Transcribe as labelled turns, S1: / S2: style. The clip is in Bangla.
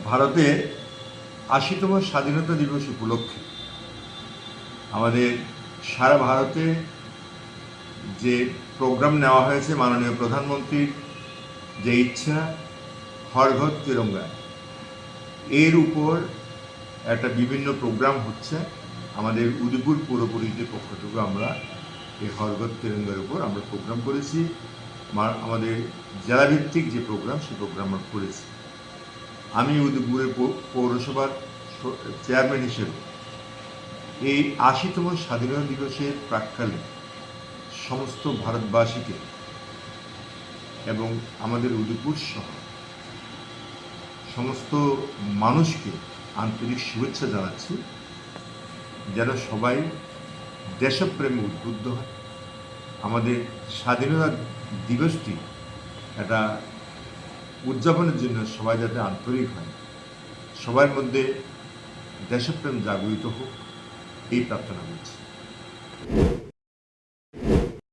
S1: ভারতের ৮০তম স্বাধীনতা দিবস উপলক্ষে আমাদের সারা ভারতে যে প্রোগ্রাম নেওয়া হয়েছে, মাননীয় প্রধানমন্ত্রীর যে ইচ্ছা হর ঘর তিরঙ্গা, এর উপর একটা বিভিন্ন প্রোগ্রাম হচ্ছে। আমাদের উদয়পুর পৌর পরিষদের পক্ষ থেকে আমরা এই হর ঘর তিরঙ্গার উপর আমরা প্রোগ্রাম করেছি। আমাদের জেলাভিত্তিক যে প্রোগ্রাম, সেই প্রোগ্রাম আমরা করেছি। আমি উদয়পুরের পৌরসভার চেয়ারম্যান হিসেবে এই ৮০তম স্বাধীনতা দিবসের প্রাক্কালে সমস্ত ভারতবাসীকে এবং আমাদের উদয়পুর সহ সমস্ত মানুষকে আন্তরিক শুভেচ্ছা জানাচ্ছি, যেন সবাই দেশপ্রেমে উদ্বুদ্ধ হয়। আমাদের স্বাধীনতা দিবসটি একটা উদযাপনের জন্য সবাই যাতে আন্তরিক হয়, সবার মধ্যে দেশপ্রেম জাগরিত হোক, এই প্রার্থনা করছি।